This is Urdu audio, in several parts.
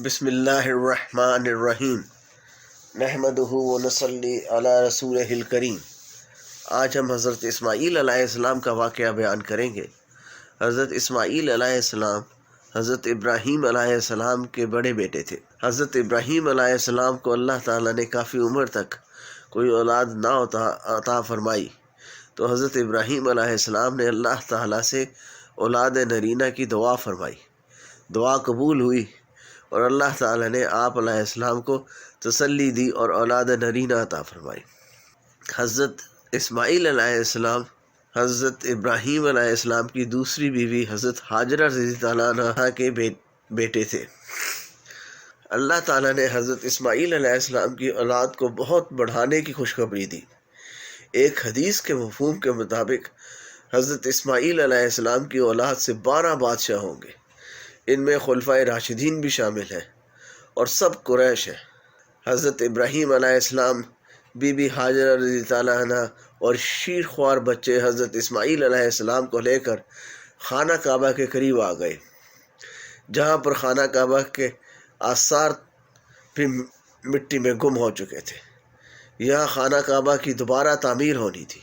بسم اللہ الرحمن الرحیم نحمدہ ونصلی علی رسولہ الکریم۔ آج ہم حضرت اسماعیل علیہ السلام کا واقعہ بیان کریں گے۔ حضرت اسماعیل علیہ السلام حضرت ابراہیم علیہ السلام کے بڑے بیٹے تھے۔ حضرت ابراہیم علیہ السلام کو اللہ تعالیٰ نے کافی عمر تک کوئی اولاد نہ عطا فرمائی، تو حضرت ابراہیم علیہ السلام نے اللہ تعالیٰ سے اولاد نرینہ کی دعا فرمائی۔ دعا قبول ہوئی اور اللہ تعالیٰ نے آپ علیہ السلام کو تسلی دی اور اولاد نرینہ عطا فرمائی۔ حضرت اسماعیل علیہ السلام حضرت ابراہیم علیہ السلام کی دوسری بیوی حضرت ہاجرہ رضی اللہ عنہا کے بیٹے تھے۔ اللہ تعالیٰ نے حضرت اسماعیل علیہ السلام کی اولاد کو بہت بڑھانے کی خوشخبری دی۔ ایک حدیث کے مفہوم کے مطابق حضرت اسماعیل علیہ السلام کی اولاد سے 12 بادشاہ ہوں گے۔ ان میں خلفائے راشدین بھی شامل ہیں اور سب قریش ہیں۔ حضرت ابراہیم علیہ السلام، بی بی ہاجرہ رضی اللہ عنہا اور شیر خوار بچے حضرت اسماعیل علیہ السلام کو لے کر خانہ کعبہ کے قریب آ گئے، جہاں پر خانہ کعبہ کے آثار بھی مٹی میں گم ہو چکے تھے۔ یہاں خانہ کعبہ کی دوبارہ تعمیر ہونی تھی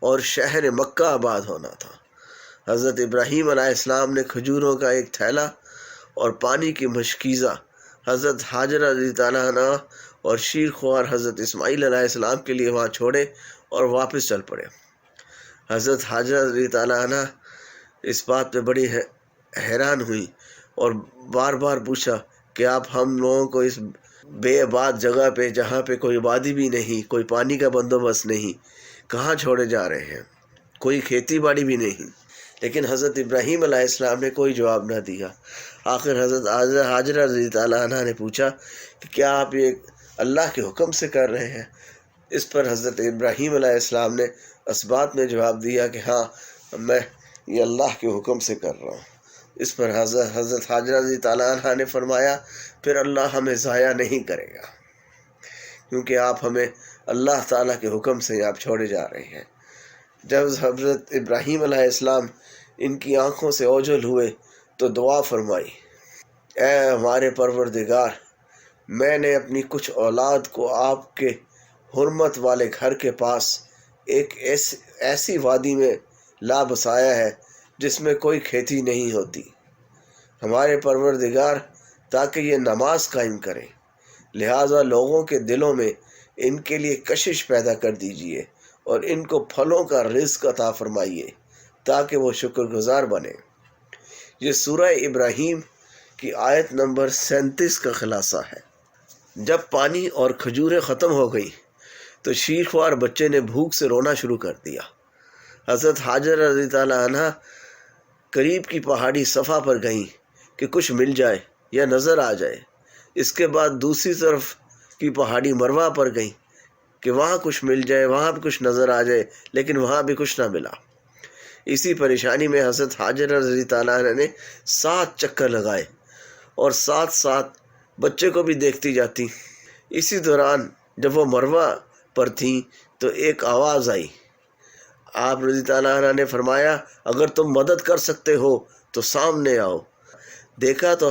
اور شہر مکہ آباد ہونا تھا۔ حضرت ابراہیم علیہ السلام نے کھجوروں کا ایک تھیلا اور پانی کی مشکیزہ حضرت ہاجرہ رضی اللہ عنہا اور شیر خوار حضرت اسماعیل علیہ السلام کے لیے وہاں چھوڑے اور واپس چل پڑے۔ حضرت ہاجرہ رضی اللہ عنہا اس بات پہ بڑی حیران ہوئی اور بار بار پوچھا کہ آپ ہم لوگوں کو اس بے آباد جگہ پہ، جہاں پہ کوئی وادی بھی نہیں، کوئی پانی کا بندوبست نہیں، کہاں چھوڑے جا رہے ہیں، کوئی کھیتی باڑی بھی نہیں۔ لیکن حضرت ابراہیم علیہ السلام نے کوئی جواب نہ دیا۔ آخر حضرت ہاجرہ رضی اللہ عنہا نے پوچھا کہ کیا آپ یہ اللہ کے حکم سے کر رہے ہیں؟ اس پر حضرت ابراہیم علیہ السلام نے اس بات میں جواب دیا کہ ہاں، میں یہ اللہ کے حکم سے کر رہا ہوں۔ اس پر حضرت ہاجرہ رضی اللہ عنہا نے فرمایا، پھر اللہ ہمیں ضائع نہیں کرے گا، کیونکہ آپ ہمیں اللہ تعالیٰ کے حکم سے آپ چھوڑے جا رہے ہیں۔ جب حضرت ابراہیم علیہ السلام ان کی آنکھوں سے اوجھل ہوئے تو دعا فرمائی، اے ہمارے پروردگار، میں نے اپنی کچھ اولاد کو آپ کے حرمت والے گھر کے پاس ایک ایسی وادی میں لا بسایا ہے جس میں کوئی کھیتی نہیں ہوتی۔ ہمارے پروردگار، تاکہ یہ نماز قائم کریں، لہٰذا لوگوں کے دلوں میں ان کے لیے کشش پیدا کر دیجیے اور ان کو پھلوں کا رزق عطا فرمائیے تاکہ وہ شکر گزار بنے۔ یہ سورہ ابراہیم کی آیت نمبر 37 کا خلاصہ ہے۔ جب پانی اور کھجوریں ختم ہو گئی تو شیر خوار بچے نے بھوک سے رونا شروع کر دیا۔ حضرت ہاجرہ رضی اللہ عنہا قریب کی پہاڑی صفا پر گئیں کہ کچھ مل جائے یا نظر آ جائے۔ اس کے بعد دوسری طرف کی پہاڑی مروہ پر گئیں کہ وہاں کچھ مل جائے، وہاں بھی کچھ نظر آ جائے، لیکن وہاں بھی کچھ نہ ملا۔ اسی پریشانی میں حضرت ہاجرہ رضی اللہ عنہا نے 7 چکر لگائے اور ساتھ ساتھ بچے کو بھی دیکھتی جاتی۔ اسی دوران جب وہ مروہ پر تھیں تو ایک آواز آئی۔ آپ رضی اللہ عنہ نے فرمایا، اگر تم مدد کر سکتے ہو تو سامنے آؤ۔ دیکھا تو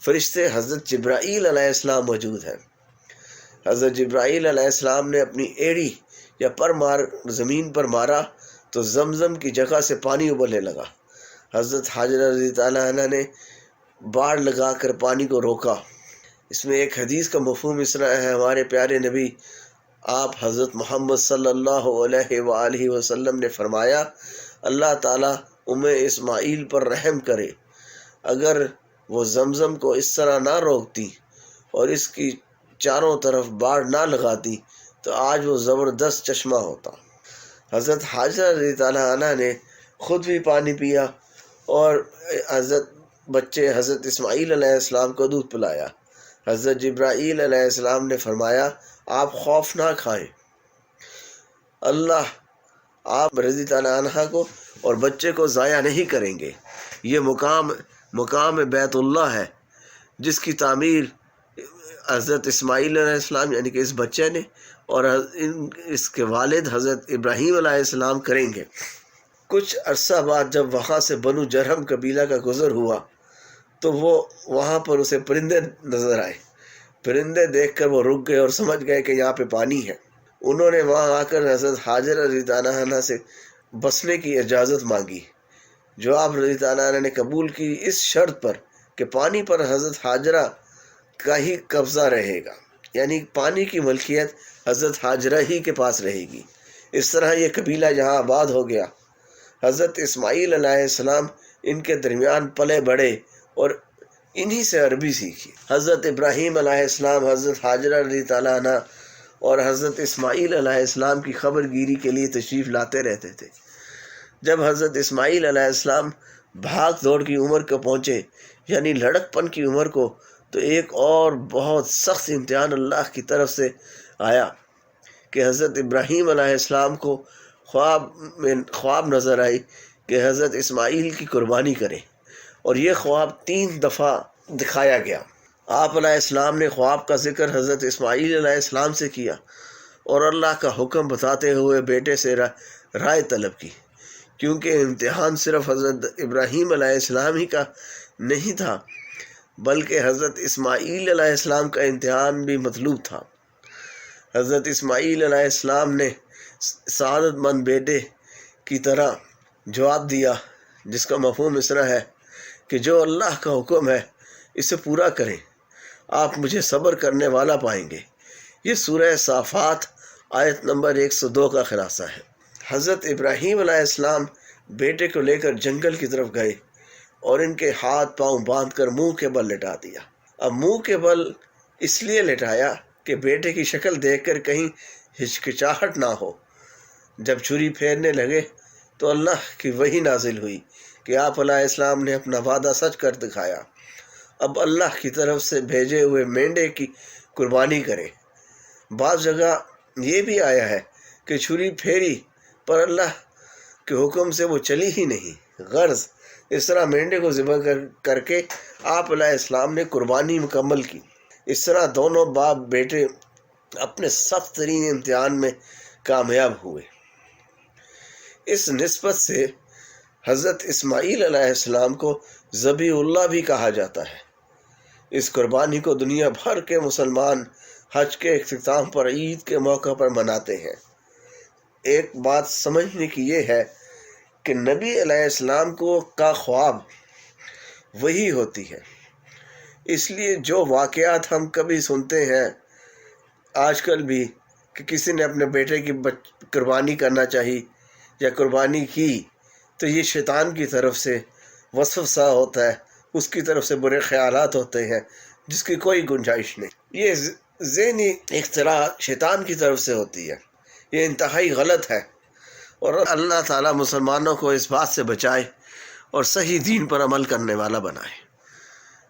فرشتے حضرت جبرائیل علیہ السلام موجود ہیں۔ حضرت جبرائیل علیہ السلام نے اپنی ایڑی یا پر زمین پر مارا تو زمزم کی جگہ سے پانی ابلنے لگا۔ حضرت ہاجرہ رضی اللہ عنہ نے باڑ لگا کر پانی کو روکا۔ اس میں ایک حدیث کا مفہوم اس طرح ہے، ہمارے پیارے نبی آپ حضرت محمد صلی اللہ علیہ وآلہ وسلم نے فرمایا، اللہ تعالیٰ اسماعیل پر رحم کرے، اگر وہ زمزم کو اس طرح نہ روکتی اور اس کی چاروں طرف باڑ نہ لگاتی تو آج وہ زبردست چشمہ ہوتا۔ حضرت ہاجرہ رضی اللہ عنہا نے خود بھی پانی پیا اور حضرت اسماعیل علیہ السلام کو دودھ پلایا۔ حضرت جبرائیل علیہ السلام نے فرمایا، آپ خوف نہ کھائیں، اللہ آپ رضی اللہ عنہا کو اور بچے کو ضائع نہیں کریں گے۔ یہ مقام بیت اللہ ہے جس کی تعمیر حضرت اسماعیل علیہ السلام یعنی کہ اس بچے نے اور اس کے والد حضرت ابراہیم علیہ السلام کریں گے۔ کچھ عرصہ بعد جب وہاں سے بنو جرہم قبیلہ کا گزر ہوا تو وہ وہاں پر اسے پرندے نظر آئے۔ پرندے دیکھ کر وہ رک گئے اور سمجھ گئے کہ یہاں پہ پانی ہے۔ انہوں نے وہاں آ کر حضرت حاجرہ رضی اللہ عنہا سے بسنے کی اجازت مانگی، جو آپ رضی اللہ عنہ نے قبول کی، اس شرط پر کہ پانی پر حضرت حاجرہ کا ہی قبضہ رہے گا، یعنی پانی کی ملکیت حضرت حاجرہ ہی کے پاس رہے گی۔ اس طرح یہ قبیلہ یہاں آباد ہو گیا۔ حضرت اسماعیل علیہ السلام ان کے درمیان پلے بڑھے اور انہی سے عربی سیکھی۔ حضرت ابراہیم علیہ السلام حضرت حاجرہ رضی اللہ عنہ اور حضرت اسماعیل علیہ السلام کی خبر گیری کے لیے تشریف لاتے رہتے تھے۔ جب حضرت اسماعیل علیہ السلام بھاگ دوڑ کی عمر کو پہنچے، یعنی لڑک پن کی عمر کو، تو ایک اور بہت سخت امتحان اللہ کی طرف سے آیا کہ حضرت ابراہیم علیہ السلام کو خواب نظر آئی کہ حضرت اسماعیل کی قربانی کریں، اور یہ خواب 3 دفعہ دکھایا گیا۔ آپ علیہ السلام نے خواب کا ذکر حضرت اسماعیل علیہ السلام سے کیا اور اللہ کا حکم بتاتے ہوئے بیٹے سے رائے طلب کی، کیونکہ امتحان صرف حضرت ابراہیم علیہ السلام ہی کا نہیں تھا، بلکہ حضرت اسماعیل علیہ السلام کا امتحان بھی مطلوب تھا۔ حضرت اسماعیل علیہ السلام نے سعادت مند بیٹے کی طرح جواب دیا، جس کا مفہوم اس طرح ہے کہ جو اللہ کا حکم ہے اسے پورا کریں، آپ مجھے صبر کرنے والا پائیں گے۔ یہ سورہ صافات آیت نمبر 102 کا خلاصہ ہے۔ حضرت ابراہیم علیہ السلام بیٹے کو لے کر جنگل کی طرف گئے اور ان کے ہاتھ پاؤں باندھ کر منہ کے بل لٹا دیا۔ اب منہ کے بل اس لیے لٹایا کہ بیٹے کی شکل دیکھ کر کہیں ہچکچاہٹ نہ ہو۔ جب چھری پھیرنے لگے تو اللہ کی وحی نازل ہوئی کہ آپ علیہ السلام نے اپنا وعدہ سچ کر دکھایا، اب اللہ کی طرف سے بھیجے ہوئے مینڈے کی قربانی کریں۔ بعض جگہ یہ بھی آیا ہے کہ چھری پھیری پر اللہ کے حکم سے وہ چلی ہی نہیں۔ غرض اس طرح مینڈے کو ذبح کر کے آپ علیہ السلام نے قربانی مکمل کی۔ اس طرح دونوں باپ بیٹے اپنے سخت ترین امتحان میں کامیاب ہوئے۔ اس نسبت سے حضرت اسماعیل علیہ السلام کو ذبیح اللہ بھی کہا جاتا ہے۔ اس قربانی کو دنیا بھر کے مسلمان حج کے اختتام پر عید کے موقع پر مناتے ہیں۔ ایک بات سمجھنے کی یہ ہے کہ نبی علیہ السلام کا خواب وہی ہوتی ہے، اس لیے جو واقعات ہم کبھی سنتے ہیں آج کل بھی کہ کسی نے اپنے بیٹے کی قربانی کرنا چاہی یا قربانی کی، تو یہ شیطان کی طرف سے وسوسہ ہوتا ہے، اس کی طرف سے برے خیالات ہوتے ہیں جس کی کوئی گنجائش نہیں۔ یہ ذہنی اختراع شیطان کی طرف سے ہوتی ہے، یہ انتہائی غلط ہے، اور اللہ تعالیٰ مسلمانوں کو اس بات سے بچائے اور صحیح دین پر عمل کرنے والا بنائے۔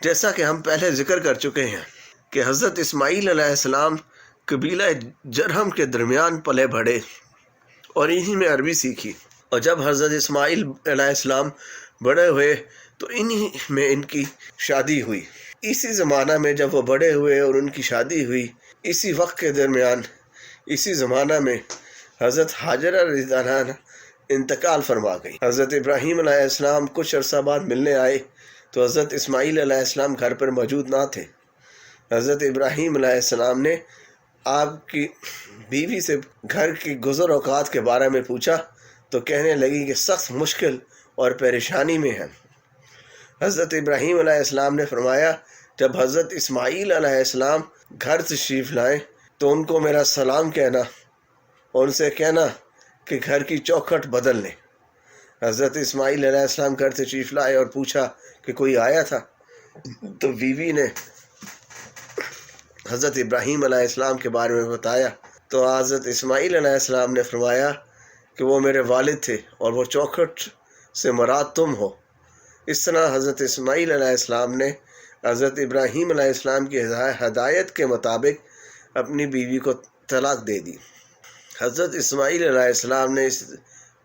جیسا کہ ہم پہلے ذکر کر چکے ہیں کہ حضرت اسماعیل علیہ السلام قبیلہ جرہم کے درمیان پلے بڑھے اور انہی میں عربی سیکھی، اور جب حضرت اسماعیل علیہ السلام بڑے ہوئے تو انہی میں ان کی شادی ہوئی۔ اسی زمانہ میں جب وہ بڑے ہوئے اور ان کی شادی ہوئی، اسی وقت کے درمیان اسی زمانہ میں حضرت حاجرہ رضی اللہ عنہا انتقال فرما گئی۔ حضرت ابراہیم علیہ السلام کچھ عرصہ بعد ملنے آئے تو حضرت اسماعیل علیہ السلام گھر پر موجود نہ تھے۔ حضرت ابراہیم علیہ السلام نے آپ کی بیوی سے گھر کی گزر اوقات کے بارے میں پوچھا تو کہنے لگی کہ سخت مشکل اور پریشانی میں ہے۔ حضرت ابراہیم علیہ السلام نے فرمایا جب حضرت اسماعیل علیہ السلام گھر تشریف لائیں تو ان کو میرا سلام کہنا اور ان سے کہنا کہ گھر کی چوکھٹ بدل لیں۔ حضرت اسماعیل علیہ السلام گھر تشریف لائے اور پوچھا کہ کوئی آیا تھا، تو بیوی نے حضرت ابراہیم علیہ السلام کے بارے میں بتایا تو حضرت اسماعیل علیہ السلام نے فرمایا کہ وہ میرے والد تھے اور وہ چوکھٹ سے مراد تم ہو۔ اس طرح حضرت اسماعیل علیہ السلام نے حضرت ابراہیم علیہ السلام کی ہدایت کے مطابق اپنی بیوی کو طلاق دے دی۔ حضرت اسماعیل علیہ السلام نے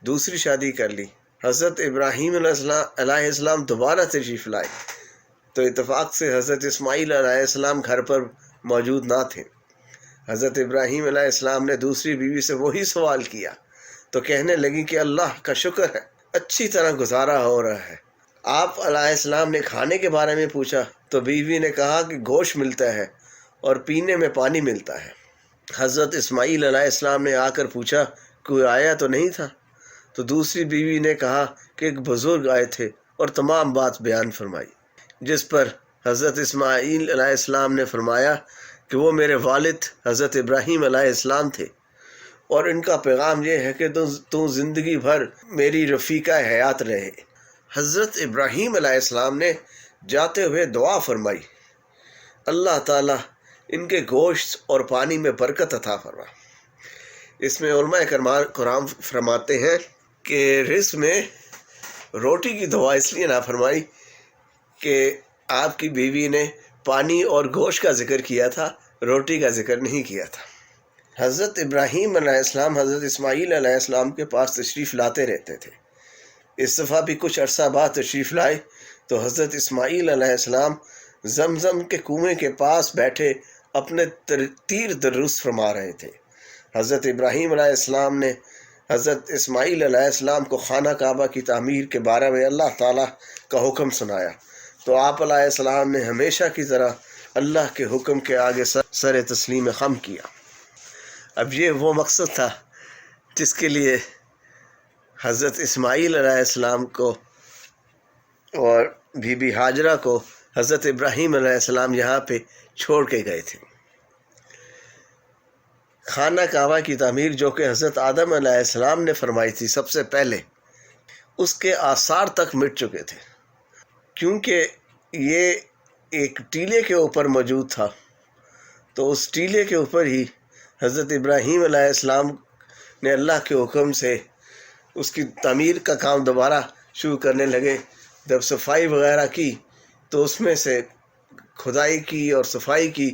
دوسری شادی کر لی۔ حضرت ابراہیم علیہ السلام دوبارہ تشریف لائے تو اتفاق سے حضرت اسماعیل علیہ السلام گھر پر موجود نہ تھے۔ حضرت ابراہیم علیہ السلام نے دوسری بیوی سے وہی سوال کیا تو کہنے لگی کہ اللہ کا شکر ہے، اچھی طرح گزارا ہو رہا ہے، آپ علیہ السلام نے کھانے کے بارے میں پوچھا تو بیوی نے کہا کہ گوشت ملتا ہے اور پینے میں پانی ملتا ہے۔ حضرت اسماعیل علیہ السلام نے آ کر پوچھا کوئی آیا تو نہیں تھا؟ تو دوسری بیوی نے کہا کہ ایک بزرگ آئے تھے اور تمام بات بیان فرمائی، جس پر حضرت اسماعیل علیہ السلام نے فرمایا کہ وہ میرے والد حضرت ابراہیم علیہ السلام تھے، اور ان کا پیغام یہ ہے کہ تو زندگی بھر میری رفیقہ حیات رہے۔ حضرت ابراہیم علیہ السلام نے جاتے ہوئے دعا فرمائی، اللہ تعالیٰ ان کے گوشت اور پانی میں برکت عطا فرما۔ اس میں علماء کرام فرماتے ہیں کہ رزق میں روٹی کی دعا اس لیے نہ فرمائی کہ آپ کی بیوی نے پانی اور گوشت کا ذکر کیا تھا، روٹی کا ذکر نہیں کیا تھا۔ حضرت ابراہیم علیہ السلام حضرت اسماعیل علیہ السلام کے پاس تشریف لاتے رہتے تھے۔ اس دفعہ بھی کچھ عرصہ بعد تشریف لائے تو حضرت اسماعیل علیہ السلام زمزم کے کنویں کے پاس بیٹھے اپنے تیر درست فرما رہے تھے۔ حضرت ابراہیم علیہ السلام نے حضرت اسماعیل علیہ السلام کو خانہ کعبہ کی تعمیر کے بارے میں اللہ تعالیٰ کا حکم سنایا تو آپ علیہ السلام نے ہمیشہ کی طرح اللہ کے حکم کے آگے سر تسلیم خم کیا۔ اب یہ وہ مقصد تھا جس کے لیے حضرت اسماعیل علیہ السلام کو اور بی بی ہاجرہ کو حضرت ابراہیم علیہ السلام یہاں پہ چھوڑ کے گئے تھے۔ خانہ کعبہ کی تعمیر جو کہ حضرت آدم علیہ السلام نے فرمائی تھی سب سے پہلے، اس کے آثار تک مٹ چکے تھے، کیونکہ یہ ایک ٹیلے کے اوپر موجود تھا، تو اس ٹیلے کے اوپر ہی حضرت ابراہیم علیہ السلام نے اللہ کے حکم سے اس کی تعمیر کا کام دوبارہ شروع کرنے لگے۔ جب صفائی وغیرہ کی تو اس میں سے کھدائی کی اور صفائی کی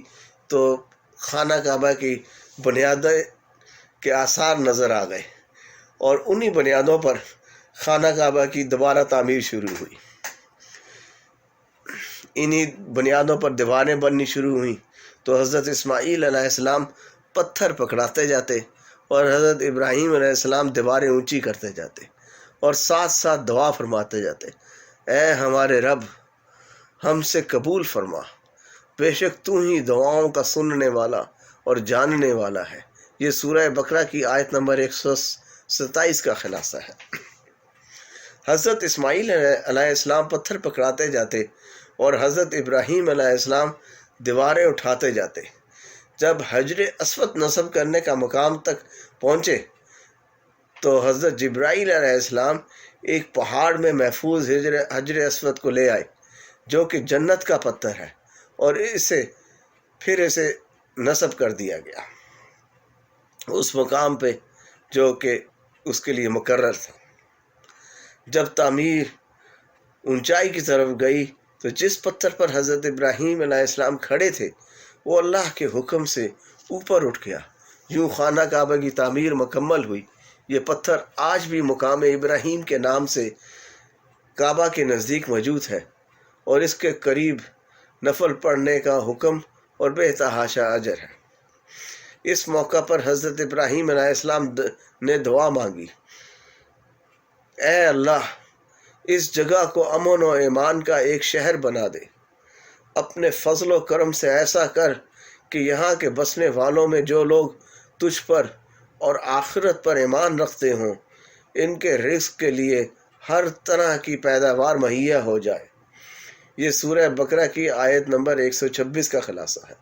تو خانہ کعبہ کی بنیادیں کے آثار نظر آ گئے، اور انہی بنیادوں پر خانہ کعبہ کی دوبارہ تعمیر شروع ہوئی۔ انہی بنیادوں پر دیواریں بننی شروع ہوئیں تو حضرت اسماعیل علیہ السلام پتھر پکڑاتے جاتے اور حضرت ابراہیم علیہ السلام دیواریں اونچی کرتے جاتے اور ساتھ ساتھ دعا فرماتے جاتے، اے ہمارے رب ہم سے قبول فرما، بے شک تو ہی دعاؤں کا سننے والا اور جاننے والا ہے۔ یہ سورہ بقرہ کی آیت نمبر 127 کا خلاصہ ہے۔ حضرت اسماعیل علیہ السلام پتھر پکڑاتے جاتے اور حضرت ابراہیم علیہ السلام دیواریں اٹھاتے جاتے۔ جب حجر اسود نصب کرنے کا مقام تک پہنچے تو حضرت جبرائیل علیہ السلام ایک پہاڑ میں محفوظ حجر اسود کو لے آئے جو کہ جنت کا پتھر ہے، اور اسے نصب کر دیا گیا اس مقام پہ جو کہ اس کے لیے مقرر تھا۔ جب تعمیر اونچائی کی طرف گئی تو جس پتھر پر حضرت ابراہیم علیہ السلام کھڑے تھے وہ اللہ کے حکم سے اوپر اٹھ گیا، یوں خانہ کعبہ کی تعمیر مکمل ہوئی۔ یہ پتھر آج بھی مقام ابراہیم کے نام سے کعبہ کے نزدیک موجود ہے، اور اس کے قریب نفل پڑھنے کا حکم اور بے تحاشا اجر ہے۔ اس موقع پر حضرت ابراہیم علیہ السلام نے دعا مانگی، اے اللہ اس جگہ کو امن و ایمان کا ایک شہر بنا دے، اپنے فضل و کرم سے ایسا کر کہ یہاں کے بسنے والوں میں جو لوگ تجھ پر اور آخرت پر ایمان رکھتے ہوں ان کے رزق کے لیے ہر طرح کی پیداوار مہیا ہو جائے۔ یہ سورہ بقرہ کی آیت نمبر 126 کا خلاصہ ہے۔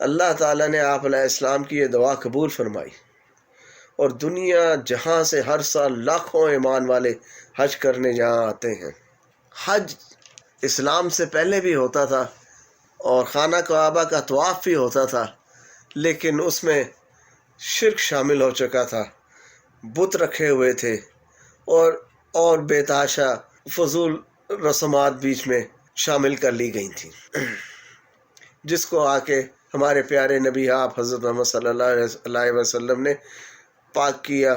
اللہ تعالیٰ نے آپ علیہ السلام کی یہ دعا قبول فرمائی، اور دنیا جہاں سے ہر سال لاکھوں ایمان والے حج کرنے جہاں آتے ہیں۔ حج اسلام سے پہلے بھی ہوتا تھا اور خانہ کعبہ کا طواف بھی ہوتا تھا، لیکن اس میں شرک شامل ہو چکا تھا، بت رکھے ہوئے تھے اور بے تحاشا فضول رسومات بیچ میں شامل کر لی گئی تھیں، جس کو آ کے ہمارے پیارے نبی آپ حضرت محمد صلی اللہ علیہ وسلم نے پاک کیا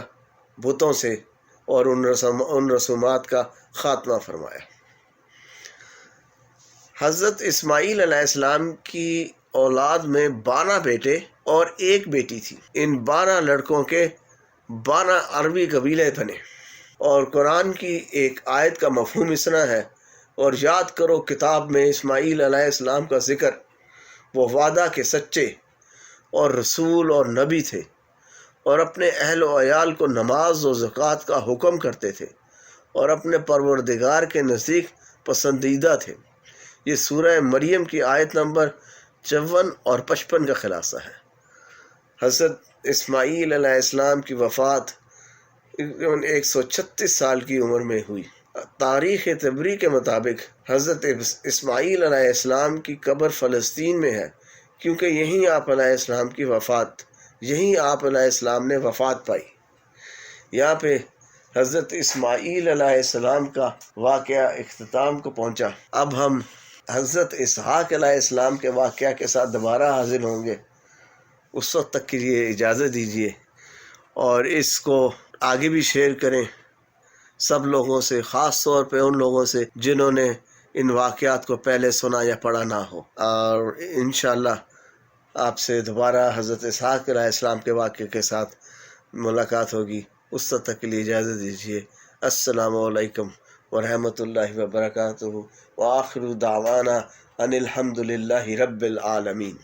بتوں سے اور ان رسومات کا خاتمہ فرمایا۔ حضرت اسماعیل علیہ السلام کی اولاد میں 12 بیٹے اور 1 بیٹی تھی۔ ان 12 لڑکوں کے 12 عربی قبیلے بنے، اور قرآن کی ایک آیت کا مفہوم اس طرح ہے، اور یاد کرو کتاب میں اسماعیل علیہ السلام کا ذکر، وہ وعدہ کے سچے اور رسول اور نبی تھے، اور اپنے اہل و عیال کو نماز و زکوٰۃ کا حکم کرتے تھے، اور اپنے پروردگار کے نزدیک پسندیدہ تھے۔ یہ سورہ مریم کی آیت نمبر 54 اور 55 کا خلاصہ ہے۔ حضرت اسماعیل علیہ السلام کی وفات 136 سال کی عمر میں ہوئی۔ تاریخ طبری کے مطابق حضرت اسماعیل علیہ السلام کی قبر فلسطین میں ہے، کیونکہ یہیں آپ علیہ السلام نے وفات پائی۔ یہاں پہ حضرت اسماعیل علیہ السلام کا واقعہ اختتام کو پہنچا۔ اب ہم حضرت اسحاق علیہ السلام کے واقعہ کے ساتھ دوبارہ حاضر ہوں گے۔ اس وقت تک کے لیے اجازت دیجیے، اور اس کو آگے بھی شیئر کریں سب لوگوں سے، خاص طور پہ ان لوگوں سے جنہوں نے ان واقعات کو پہلے سنا یا پڑھا نہ ہو۔ اور انشاءاللہ آپ سے دوبارہ حضرت اسحاق علیہ السلام کے واقعے کے ساتھ ملاقات ہوگی۔ اس وقت تک کے لیے اجازت دیجیے۔ السلام علیکم ورحمۃ اللہ وبرکاتہ، وآخر دعوانا ان الحمد للہ رب العالمین۔